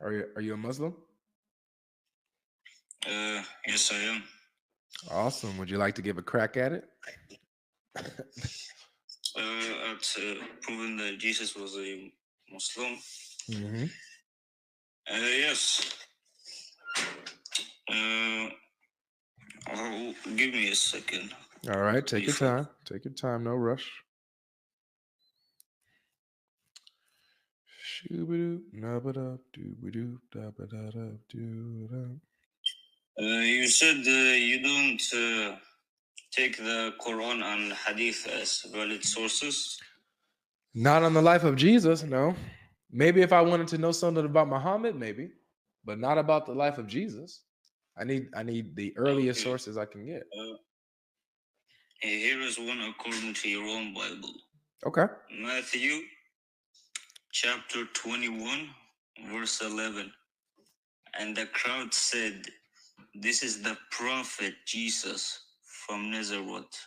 Are you a Muslim? Yes, I am. Awesome. Would you like to give a crack at it? At proving that Jesus was a Muslim. Mm-hmm. Yes. Give me a second. All right. Take your Before. time. Take your time. No rush. Shoo-ba-doo, nubba-dub, doo-ba-doo, dabba-da-dub, doo-da. You said you don't take the Quran and Hadith as valid sources. Not on the life of Jesus, no. Maybe if I wanted to know something about Muhammad, maybe, but not about the life of Jesus. I need the earliest Okay. sources I can get. Here is one according to your own Bible. Okay. Matthew chapter 21, verse 11. And the crowd said, "This is the prophet Jesus from Nazareth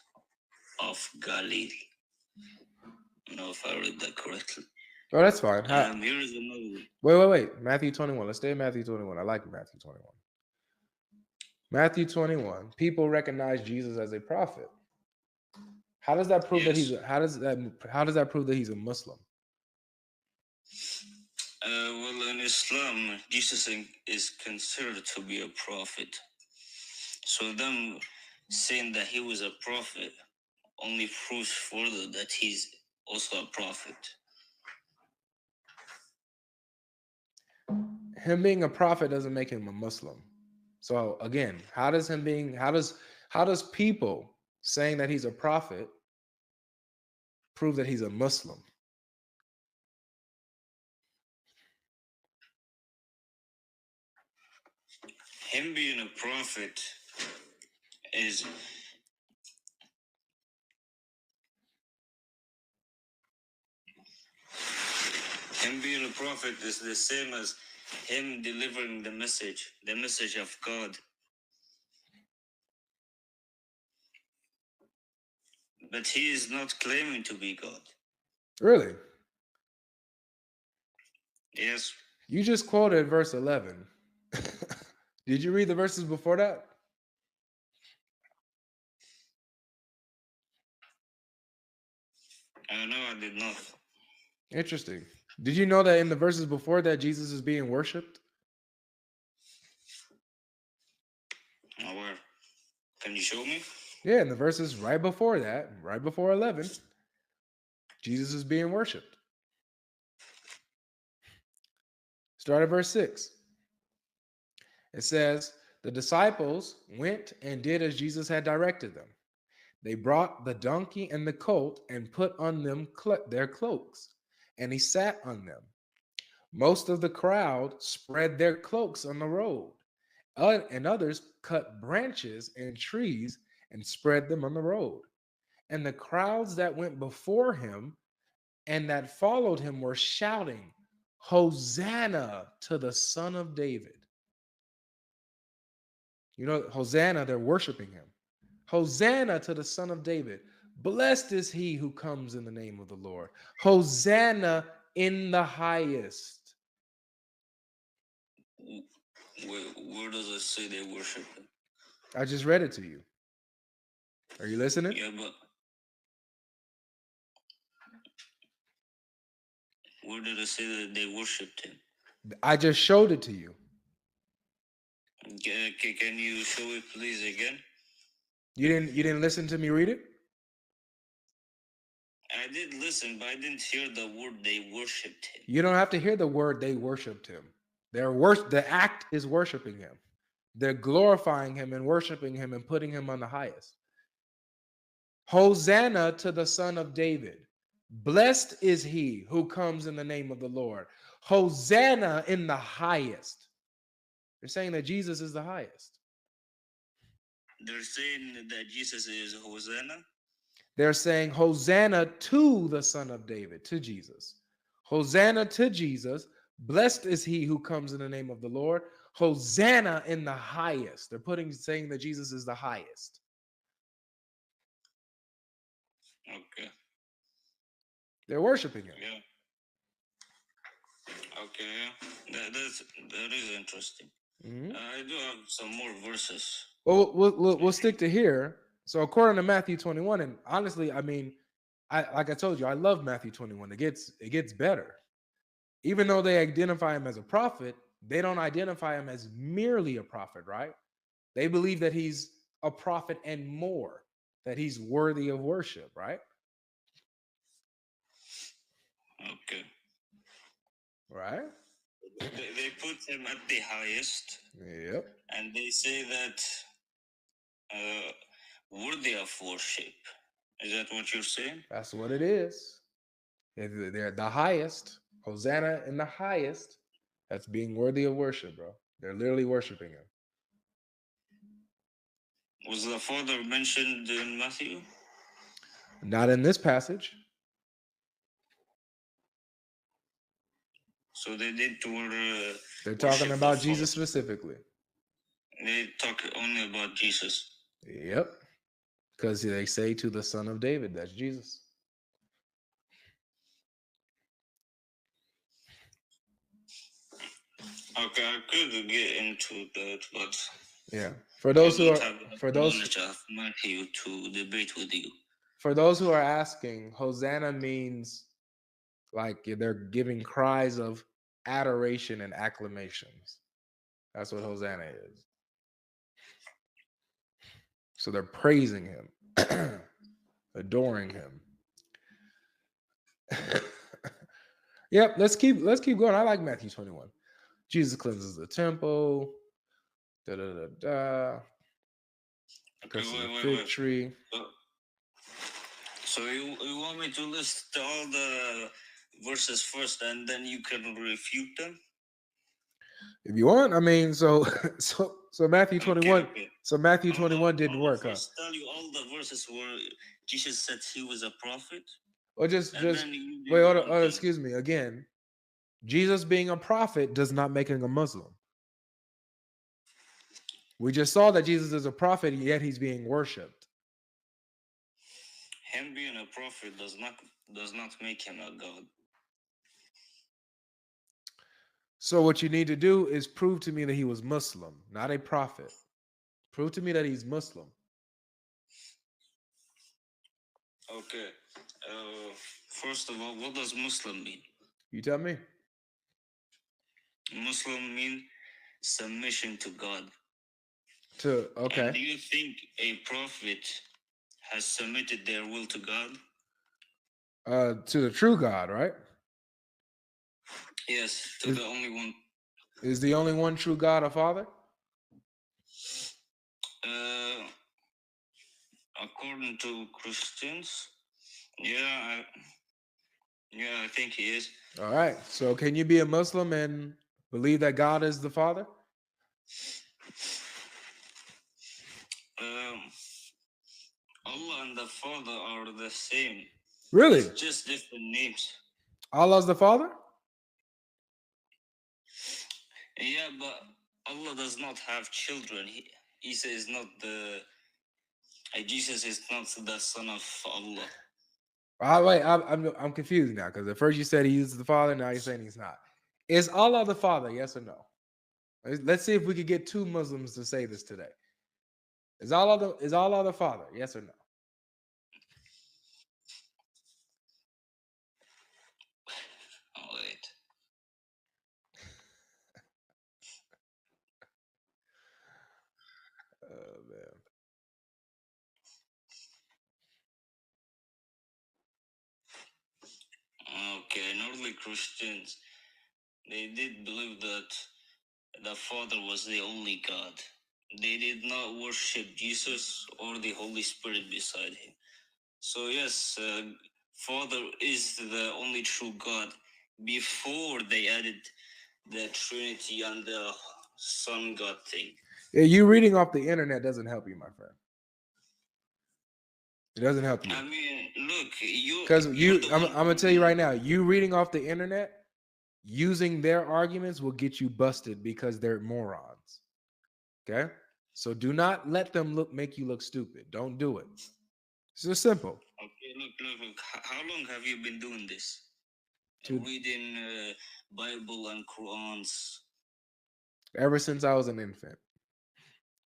of Galilee." I don't know if I read that correctly. Oh, that's fine. Here is another one. Wait. Matthew 21. Let's stay in Matthew 21. I like Matthew 21. Matthew 21. People recognize Jesus as a prophet. How does that prove that Yes. how does that prove that he's a Muslim? Well, in Islam, Jesus is considered to be a prophet. So them saying that he was a prophet only proves further that he's also a prophet. Him being a prophet doesn't make him a Muslim. So again, how does people saying that he's a prophet prove that he's a Muslim? Him being a prophet is the same as him delivering the message of God. But he is not claiming to be God. Really? Yes. You just quoted verse 11. Did you read the verses before that? No, I did not. Interesting. Did you know that in the verses before that Jesus is being worshipped? Where? Can you show me? Yeah, in the verses right before that, right before 11, Jesus is being worshipped. Start at verse 6. It says, the disciples went and did as Jesus had directed them. They brought the donkey and the colt and put on them their cloaks, and he sat on them. Most of the crowd spread their cloaks on the road, and others cut branches and trees and spread them on the road. And the crowds that went before him and that followed him were shouting, Hosanna to the Son of David. You know, Hosanna, they're worshiping him. Hosanna to the Son of David. Blessed is he who comes in the name of the Lord. Hosanna in the highest. Where does it say they worship him? I just read it to you. Are you listening? Yeah, but where did it say that they worshipped him? I just showed it to you. Can you show it please again? You didn't listen to me read it? I did listen, but I didn't hear the word they worshipped him. You don't have to hear the word they worshipped him. The act is worshiping him. They're glorifying him and worshiping him and putting him on the highest. Hosanna to the Son of David. Blessed is he who comes in the name of the Lord. Hosanna in the highest. They're saying that Jesus is the highest. They're saying that Jesus is Hosanna? They're saying Hosanna to the Son of David, to Jesus. Hosanna to Jesus. Blessed is he who comes in the name of the Lord. Hosanna in the highest. They're saying that Jesus is the highest. Okay. They're worshiping him. Yeah. Okay, that is interesting. Mhm. I do have some more verses. Well, we'll stick to here. So according to Matthew 21, and honestly, I mean, I like I told you, I love Matthew 21. It gets better. Even though they identify him as a prophet, they don't identify him as merely a prophet, right? They believe that he's a prophet and more, that he's worthy of worship, right? Okay, Right? they put him at the highest, Yep. and they say that uh, worthy of worship. Is that what you're saying? That's what it is. They're the highest. Hosanna in the highest. That's being worthy of worship, bro. They're literally worshiping him. Was the Father mentioned in Matthew? Not in this passage. So they did They're talking worship the about Father. Jesus specifically. They talk only about Jesus. Yep. Because they say to the Son of David, that's Jesus. Okay, I could get into that, but Yeah. For I those who don't are have enough for those knowledge of Matthew to debate with you. for those who are asking, Hosanna means like they're giving cries of adoration and acclamations. That's what Hosanna is. So they're praising him, adoring him. Yep, let's keep going. I like Matthew 21. Jesus cleanses the temple. Da da da da. Okay, Curses the wait. fig tree. So you want me to list all the verses first, and then you can refute them? If you want, I mean, so Matthew 21. Okay. So Matthew 21 didn't I'll work, huh? first tell you all the verses where Jesus said he was a prophet, Or just and just then you do wait, your hold on, own thing. excuse me. Again, Jesus being a prophet does not make him a Muslim. We just saw that Jesus is a prophet, yet he's being worshipped. Him being a prophet does not make him a god. So what you need to do is prove to me that he was Muslim, not a prophet. Prove to me that he's Muslim. Okay. First of all, what does Muslim mean? You tell me. Muslim mean submission to God. To And okay. do you think a prophet has submitted their will to God? To the true God, right? Yes, to the only one. Is the only one true God a father? According to Christians, yeah, I think he is. All right. So can you be a Muslim and believe that God is the Father? Allah and the Father are the same. Really? It's just different names. Allah's the Father? Yeah, but Allah does not have children. Isa is not the. Jesus is not the son of Allah. Wait, I'm confused now because at first you said he is the Father, now you're saying he's not. Is Allah the Father? Yes or no? Let's see if we could get two Muslims to say this today. Is Allah the Father? Yes or no? Oh, wait. Oh man. Okay, in early Christians, they did believe that the Father was the only God. They did not worship Jesus or the Holy Spirit beside him. So yes, Father is the only true God. Before they added the Trinity and the Son God thing. Yeah, you reading off the internet doesn't help you, my friend. It doesn't help you. I mean, look, Because I'm one gonna tell you right now, you reading off the internet, using their arguments will get you busted because they're morons. Okay? So do not let them make you look stupid. Don't do it. It's just simple. Okay, look. How long have you been doing this? reading Bible and Qur'ans. Ever since I was an infant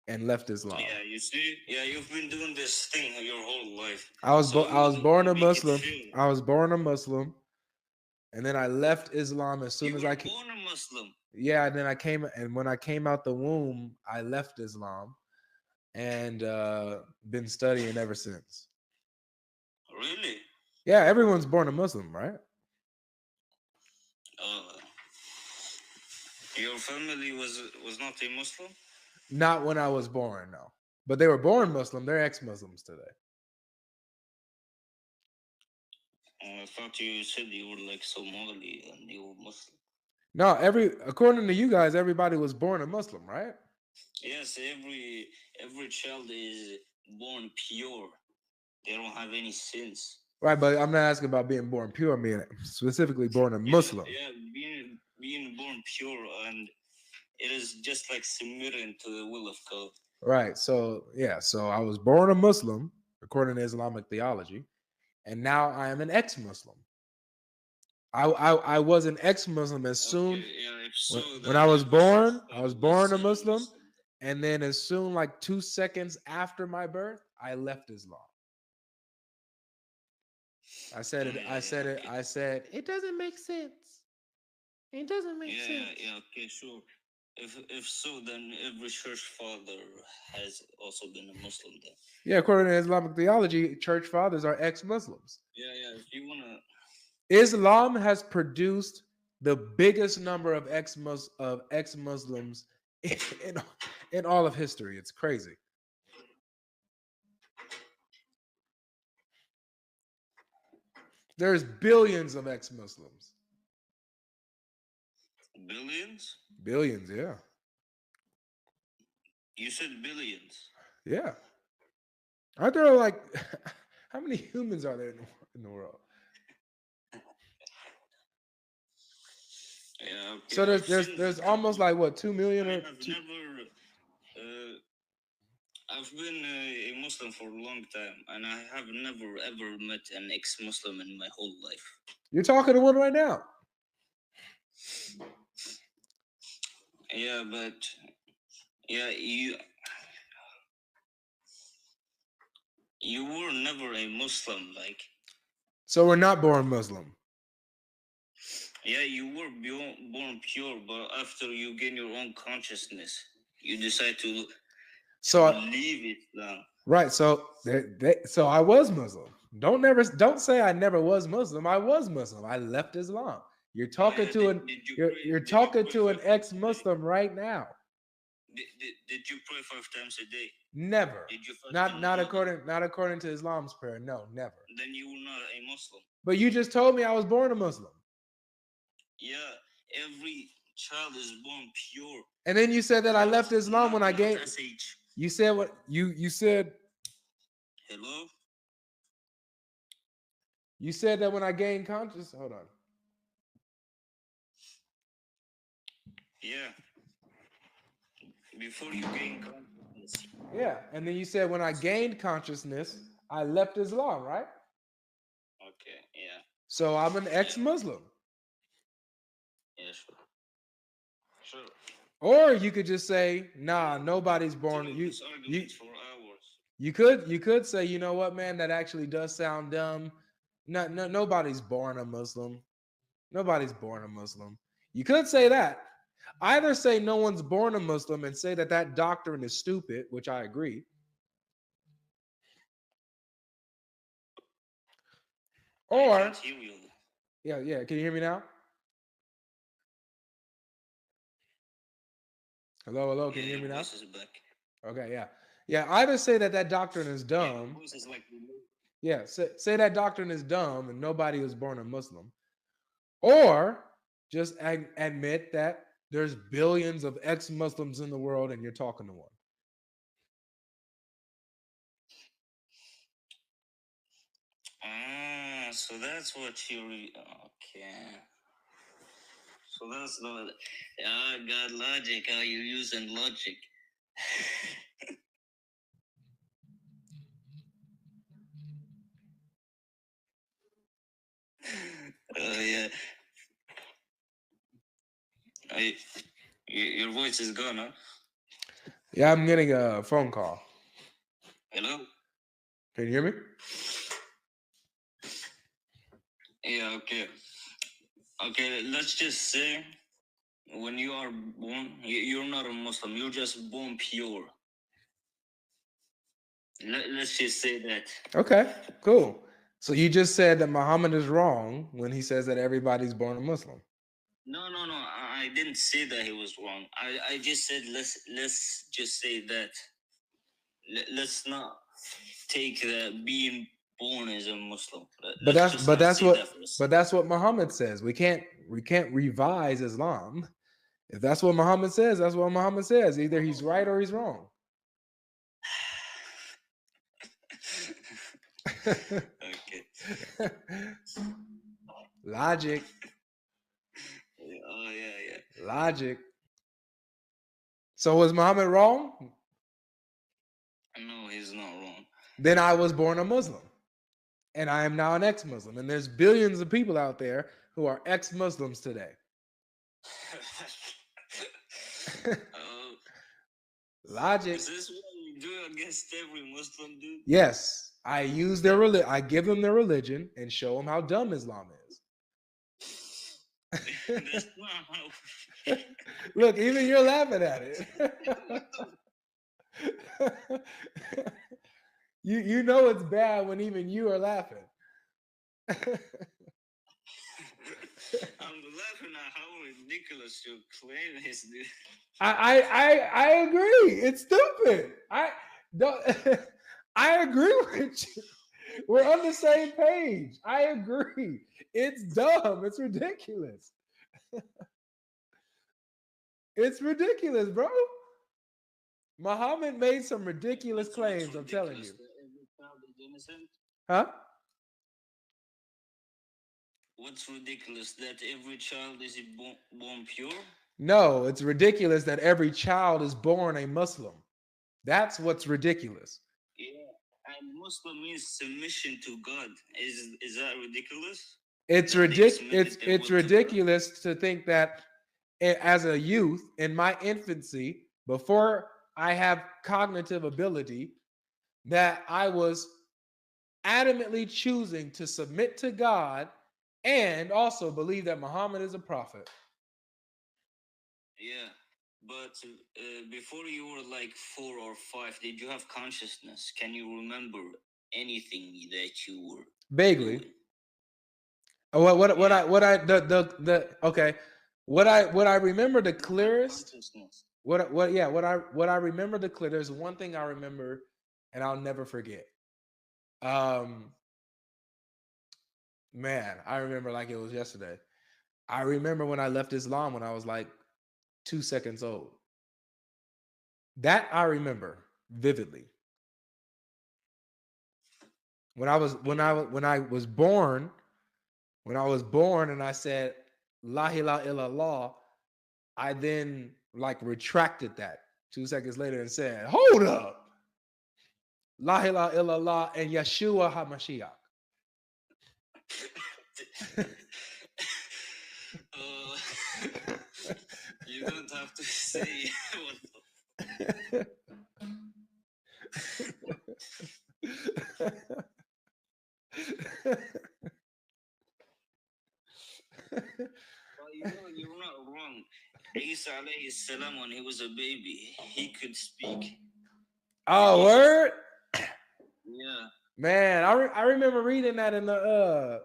and left Islam. Yeah, you see? Yeah, you've been doing this thing your whole life. I was born a make it Muslim. feel. I was born a Muslim, and then I left Islam as soon You as were I came. born a Muslim. Yeah, and then I came, and when I came out the womb, I left Islam, and been studying ever since. Really? Yeah, everyone's born a Muslim, right? Your family was not a Muslim? Not when I was born, no. But they were born Muslim. They're ex-Muslims today. I thought you said you were like Somali and you were Muslim. No, according to you guys, everybody was born a Muslim, right? Yes, every child is born pure. They don't have any sins. Right, but I'm not asking about being born pure. I mean specifically born a Muslim. Yeah, being born pure, and it is just like submitting to the will of God. Right. So I was born a Muslim according to Islamic theology, and now I am an ex-Muslim. I was an ex-Muslim as soon when I was born. I was born a Muslim, and then as soon like 2 seconds after my birth, I left Islam. I said it. I said it doesn't make sense. It doesn't make sense. Yeah. Okay, sure. If so, then every church father has also been a Muslim. Then. Yeah, according to Islamic theology, church fathers are ex-Muslims. Yeah. If you wanna. Islam has produced the biggest number of ex-Muslims in all of history. It's crazy. There's billions of ex-Muslims. Billions? Billions, yeah. You said billions. Yeah. Aren't there like how many humans are there in the world? Yeah. Okay. So there's almost like what 2 million or I've been a Muslim for a long time, and I have never ever met an ex-Muslim in my whole life. You're talking to one right now. Yeah, but yeah, you were never a Muslim, like. So we're not born Muslim. Yeah, you were born pure, but after you gain your own consciousness, you decide to leave Islam. Right. So so I was Muslim. Don't say I never was Muslim. I was Muslim. I left Islam. You're talking to an ex-Muslim right now. Did you pray 5 times a day? Never. Did you not according to Islam's prayer? No, never. Then you were not a Muslim. But you just told me I was born a Muslim. Yeah, every child is born pure. And then you said that I left Islam when I gained. You said what? You said. Hello. You said that when I gained consciousness. Hold on. Yeah. Before you gain consciousness. Yeah, and then you said when I gained consciousness, I left Islam, right? Okay. Yeah. So I'm an ex-Muslim. Yeah, sure. Sure. Or you could just say, nah, nobody's born. You could say, you know what, man, that actually does sound dumb. Nobody's born a Muslim. Nobody's born a Muslim. You could say that. Either say no one's born a Muslim and say that doctrine is stupid, which I agree. Or yeah, can you hear me now? Hello, can you hear me now? Okay, yeah. Either say that doctrine is dumb. Yeah, say that doctrine is dumb and nobody was born a Muslim, or just admit that there's billions of ex-Muslims in the world and you're talking to one. So that's what you okay. So that's not GodLogic. How you using logic? Yeah. Your voice is gone, huh? Yeah, I'm getting a phone call. Hello? Can you hear me? Yeah, okay. Okay, let's just say when you are born, you're not a Muslim, you're just born pure. Let's just say that. Okay, cool. So you just said that Muhammad is wrong when he says that everybody's born a Muslim. No, I didn't say that he was wrong. I just said let's just say that. Let's not take that being born as a Muslim. But Let's just not say that for a second. that's what Muhammad says. We can't revise Islam. If that's what Muhammad says, that's what Muhammad says. Either he's right or he's wrong. Okay. Logic. Oh yeah. Logic. So was Muhammad wrong? No, he's not wrong. Then I was born a Muslim. And I am now an ex-Muslim. And there's billions of people out there who are ex-Muslims today. Logic. Is this what you do against every Muslim, dude? Yes. I use their religion. I give them their religion and show them how dumb Islam is. That's not how. Look, even you're laughing at it. You know it's bad when even you are laughing. I'm laughing at how ridiculous your claim is, dude. I agree. It's stupid. I don't. I agree with you. We're on the same page. I agree. It's dumb. It's ridiculous. It's ridiculous, bro. Muhammad made some ridiculous claims, I'm telling you. Huh? What's ridiculous? That every child is born pure? No, it's ridiculous that every child is born a Muslim. That's what's ridiculous. Yeah, and Muslim means submission to God. Is that ridiculous? It's ridiculous to think that as a youth in my infancy, before I have cognitive ability, that I was adamantly choosing to submit to God and also believe that Muhammad is a prophet. Yeah, but before you were like 4 or 5, did you have consciousness? Can you remember anything that you were vaguely doing? What I remember the clearest. What I remember the clear. There's one thing I remember, and I'll never forget. Man, I remember like it was yesterday. I remember when I left Islam when I was like 2 seconds old. That I remember vividly. When I was born, and I said La ilaha illallah, I then like retracted that 2 seconds later and said, hold up. La ilaha illallah and Yeshua HaMashiach. You don't have to say you're not wrong. Isa alayhi salam, when he was a baby, he could speak. Oh, word? Yeah. Man, I remember reading that in the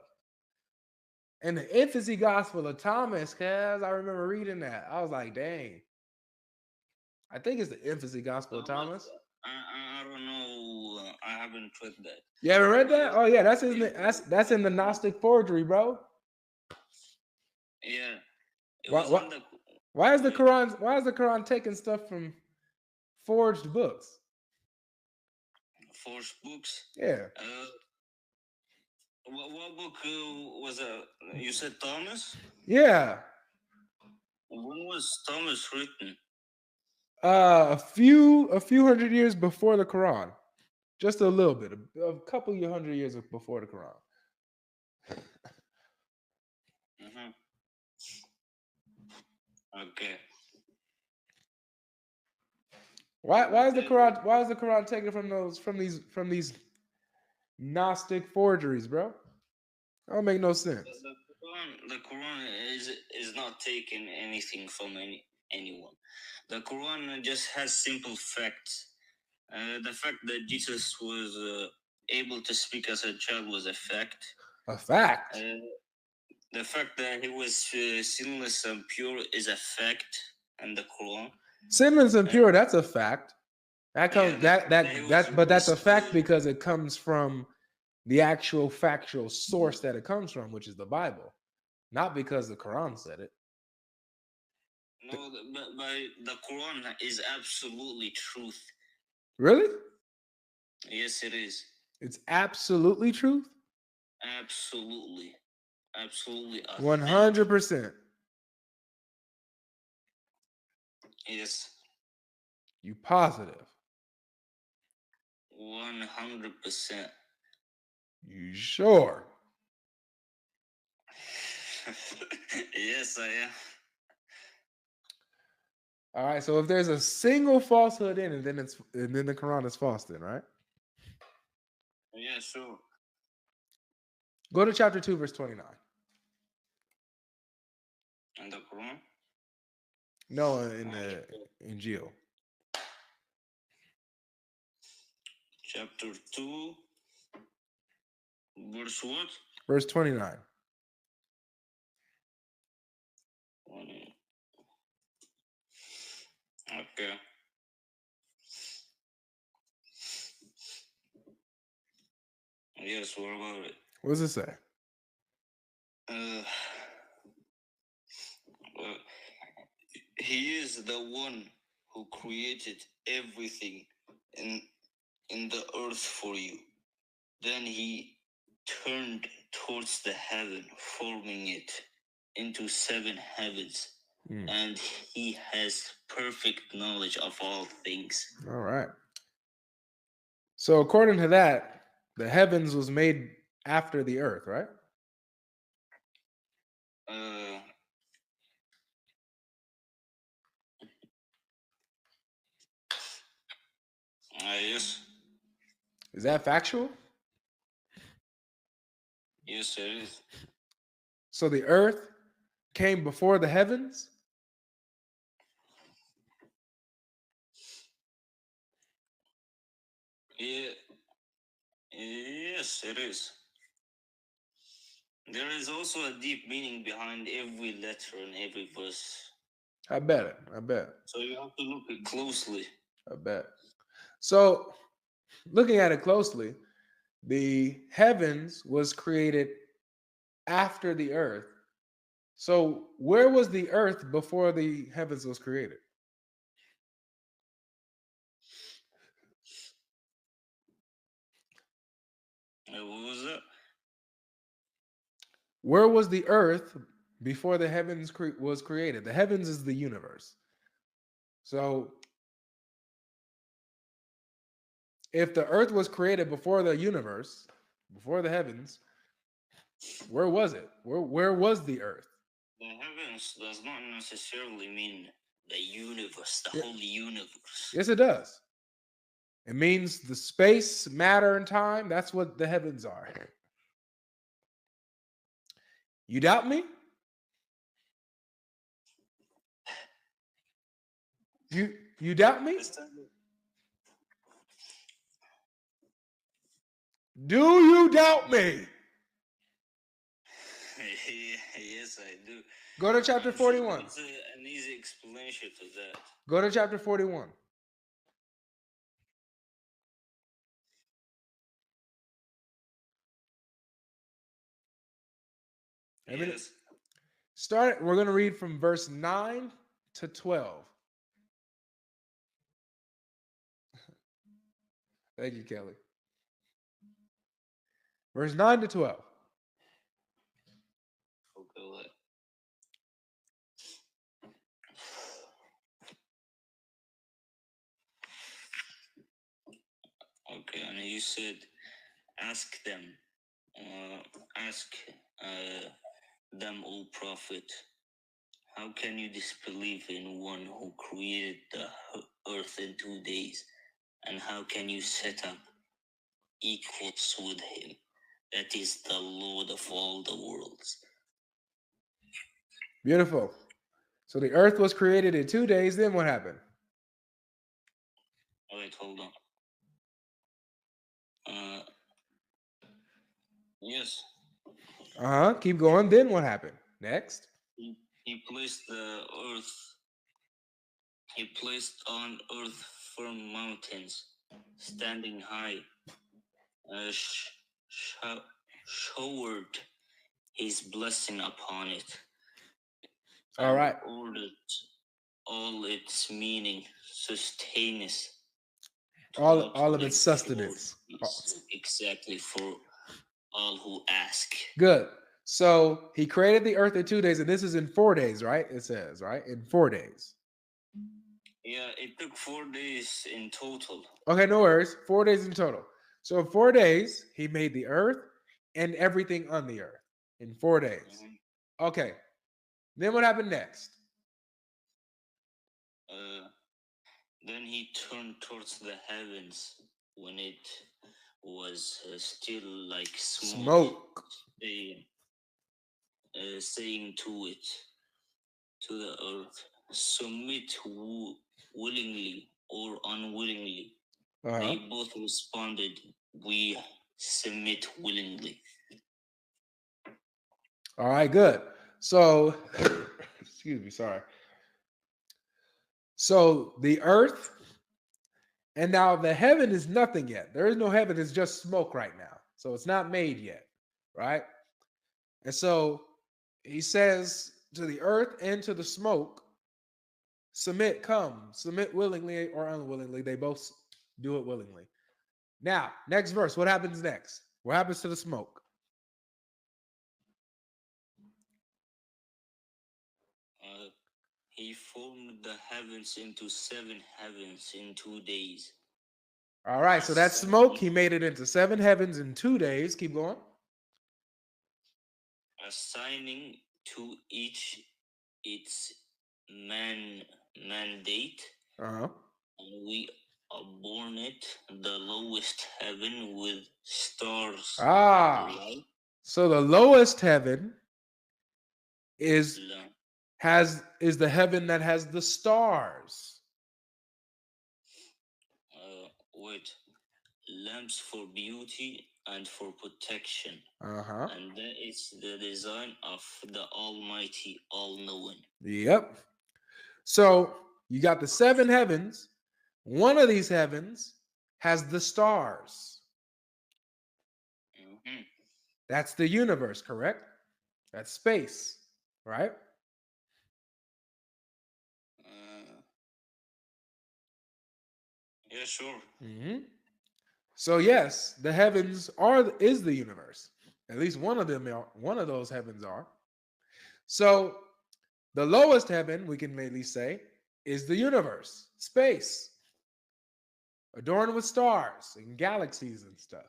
infancy gospel of Thomas, cuz I remember reading that. I was like, dang. I think it's the infancy gospel of Thomas. I don't know. I haven't read that. You haven't read that? Oh yeah, that's in the Gnostic forgery, bro. Yeah. Why is the Quran taking stuff from forged books? Forged books? Yeah. What book was that? You said Thomas? Yeah. When was Thomas written? A few hundred years before the Quran. Just a little bit, a couple of 100 years before the Quran. Okay. Why is the Quran taken from these Gnostic forgeries, bro? That don't make no sense. The Quran is not taking anything from anyone. The Quran just has simple facts. The fact that Jesus was able to speak as a child was a fact. A fact. The fact that he was sinless and pure is a fact in the Quran. Sinless and pure, that's a fact. That comes Yeah, but that's a fact because it comes from the actual factual source that it comes from, which is the Bible, not because the Quran said it. No, but the Quran is absolutely truth. Really? Yes, it is. It's absolutely truth? Absolutely. Absolutely. 100%. Yes. You positive? 100%. You sure? Yes, I am. All right. So if there's a single falsehood in it, then the Quran is false, then, right? Yeah, sure. Go to chapter 2, verse 29. In the Quran? No, in the Injil. Chapter 2, verse what? Verse 29. Okay. Yes, what about it? What does it say? Well, he is the one who created everything in the earth for you. Then he turned towards the heaven, forming it into 7 heavens. And he has perfect knowledge of all things. All right. So according to that, the heavens was made after the earth, right? Yes. Is that factual? Yes, it is. So the earth came before the heavens? Yeah. Yes, it is. There is also a deep meaning behind every letter and every verse. I bet it. I bet. So you have to look it closely. I bet. So looking at it closely, the heavens was created after the earth. So where was the earth before the heavens was created? What was that? Where was the earth before the heavens was created? The heavens is the universe. So if the earth was created before the universe, before the heavens, where was it? Where was the earth? The heavens does not necessarily mean the universe, the whole universe. Yes, it does. It means the space, matter, and time. That's what the heavens are. You doubt me? You doubt me? Do you doubt me? Yes, I do. Go to chapter 41. It's an easy explanation to that. Go to chapter 41. Yes. We're going to read from verse 9 to 12. Thank you, Kelly. Verse 9 to 12. Okay, and you said, ask them, O prophet, How can you disbelieve in one who created the earth in 2 days? And how can you set up equals with him? That is the Lord of all the worlds. Beautiful. So the earth was created in 2 days. Then what happened? Wait, hold on. Yes. Keep going. Then what happened? Next. He placed the earth. He placed on earth firm mountains, standing high, showered his blessing upon it, All and right. ordered all its meaning, sustenance, All of its sustenance. exactly for all who ask. Good. So he created the earth in 2 days, and this is in 4 days, right? It says, right? In 4 days. Yeah, it took 4 days in total. Okay, no worries. 4 days in total. So in 4 days, he made the earth and everything on the earth in 4 days. Mhm. Okay. Then what happened next? Then he turned towards the heavens when it was still like smoke. Saying to it, to the earth, submit willingly or unwillingly. They both responded, we submit willingly. All right, good. So, excuse me, sorry. So the earth, and now the heaven is nothing yet. There is no heaven, it's just smoke right now. So it's not made yet, right? And so he says to the earth and to the smoke, submit willingly or unwillingly. They both do it willingly. Now, next verse, what happens next? What happens to the smoke? He formed the heavens into 7 heavens in 2 days. All right, so that smoke, he made it into 7 heavens in 2 days. Keep going. Assigning to each its mandate. And we adorn it, the lowest heaven, with stars. So the lowest heaven is the heaven that has the stars. With lamps for beauty and for protection. And that is the design of the Almighty, all-knowing. Yep. So you got the 7 heavens. One of these heavens has the stars. Mm-hmm. That's the universe, correct? That's space, right? Yeah, sure. Mm-hmm. So yes, the heavens is the universe. At least one of those heavens are. So the lowest heaven, we can maybe say, is the universe, space, adorned with stars and galaxies and stuff.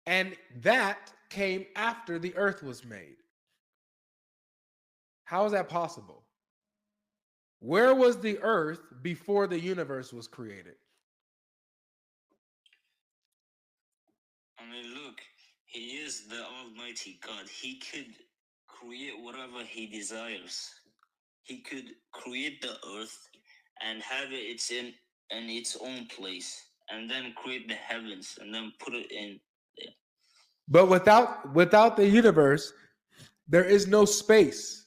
And that came after the earth was made. How is that possible? Where was the earth before the universe was created? I mean, look, he is the Almighty God. He could create whatever he desires. He could create the earth and have it in its own place, and then create the heavens and then put it in there. But without the universe, there is no space,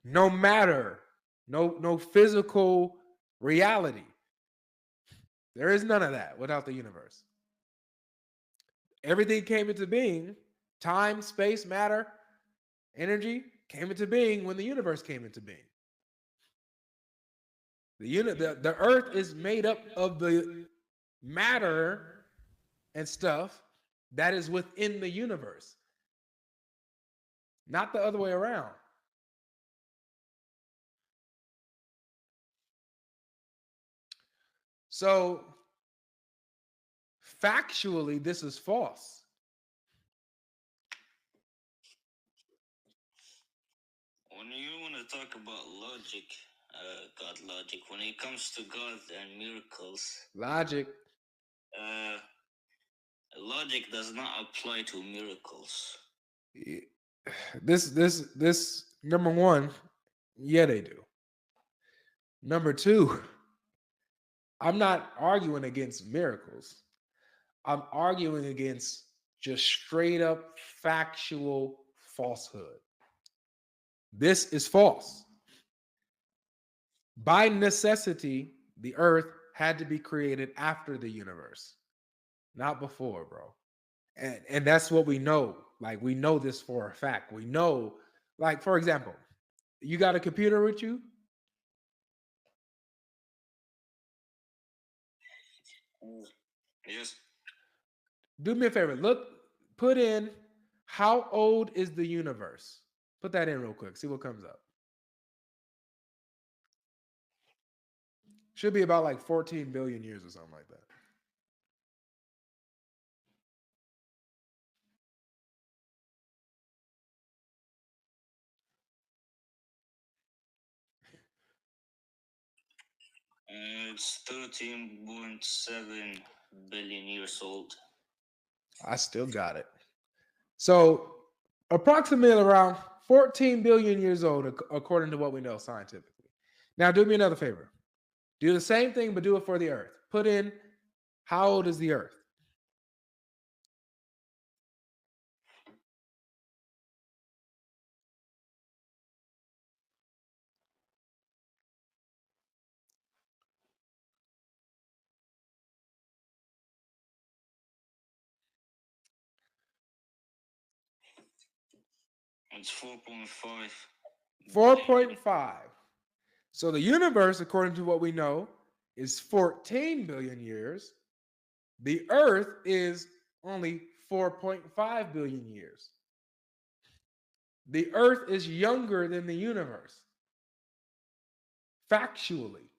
no matter, no physical reality. There is none of that without the universe. Everything came into being, time, space, matter, energy came into being when the universe came into being. The earth is made up of the matter and stuff that is within the universe, not the other way around. So factually, this is false. when you want to talk about logic, God logic, when it comes to God and miracles, Logic. uh, logic does not apply to miracles. This number one, yeah, they do. Number two, I'm not arguing against miracles. I'm arguing against just straight up factual falsehood. This is false. By necessity, the earth had to be created after the universe, not before, bro. And that's what we know. Like, we know this for a fact. We know, like, for example, you got a computer with you? Yes. Do me a favor. Put in how old is the universe? Put that in real quick. See what comes up. Should be about like 14 billion years or something like that. It's 13.7 billion years old. I still got it. So, approximately around 14 billion years old, according to what we know scientifically. Now, do me another favor. Do the same thing, but do it for the Earth. Put in how old is the Earth? It's 4.5. 4.5. So the universe, according to what we know, is 14 billion years. The Earth is only 4.5 billion years. The Earth is younger than the universe, factually.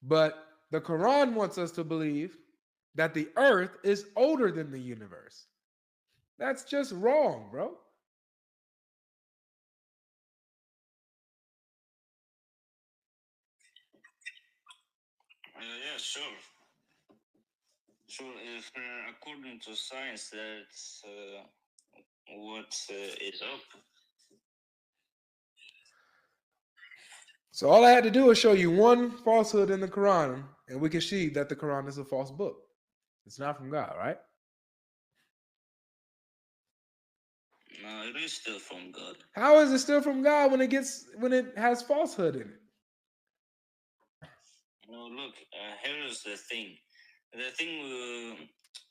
But the Quran wants us to believe that the Earth is older than the universe. That's just wrong, bro. Yeah, sure. Sure, if according to science, that's what is up. So all I had to do is show you one falsehood in the Quran, and we can see that the Quran is a false book. It's not from God, right? No, it is still from God. How is it still from God when it has falsehood in it? No, look, here's the thing. The thing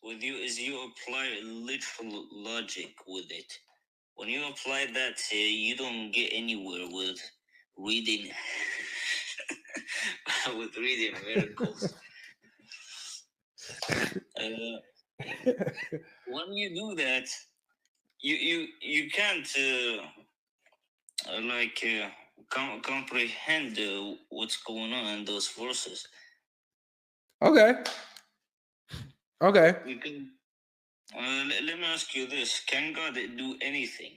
with you is you apply literal logic with it. When you apply that, you don't get anywhere with reading with reading miracles. When you do that, you can't comprehend what's going on in those verses. Okay. Okay. You can. Let me ask you this: can God do anything?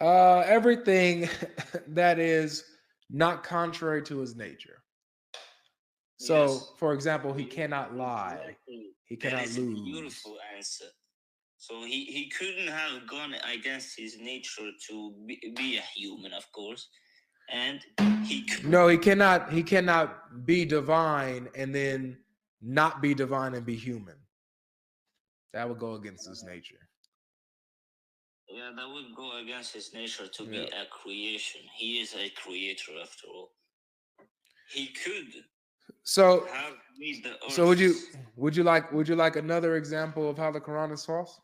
Everything that is not contrary to his nature. So, Yes. for example, he cannot lie. Exactly. He That cannot is a lose. beautiful answer. So he couldn't have gone against his nature to be a human, of course, and he could. No, he cannot. He cannot be divine and then not be divine and be human. That would go against his nature. Yeah, that would go against his nature to be Yeah. a creation. He is a creator after all. He could So, have made the earth. so would you like another example of how the Quran is false?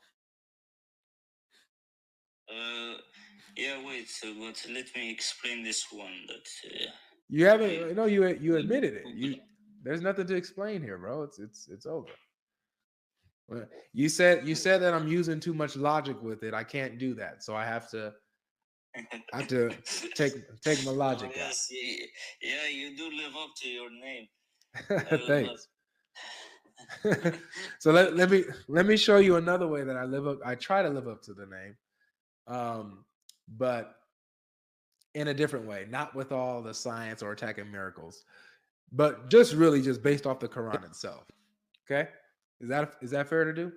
Yeah, wait. But let me explain this one. That You haven't. No, you admitted it. There's nothing to explain here, bro. It's over. Well, you said that I'm using too much logic with it. I can't do that, so I have to take my logic oh, yes, yeah, you do live up to your name. out. Thanks. So let me show you another way that I try to live up to the name. but in a different way, not with all the science or attacking miracles, but just really just based off the Quran itself. Okay, is that fair to do?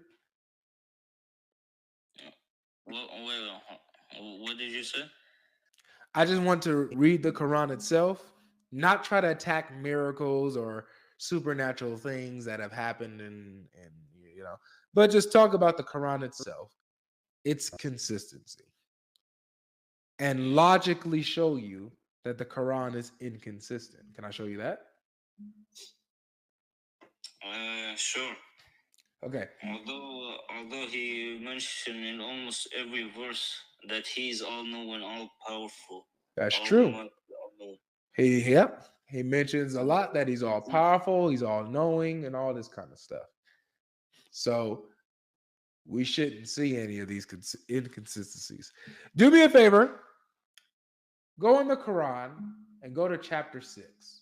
What did you say? I just want to read the Quran itself, not try to attack miracles or supernatural things that have happened and but just talk about the Quran itself, its consistency, and logically show you that the Quran is inconsistent. Can I show you that? Sure. Okay, Although he mentioned in almost every verse that he is all knowing, all powerful, that's true. almighty, all knowing. He mentions a lot that he's all powerful, he's all knowing, and all this kind of stuff. So we shouldn't see any of these inconsistencies. Do me a favor, go in the Quran and go to chapter 6.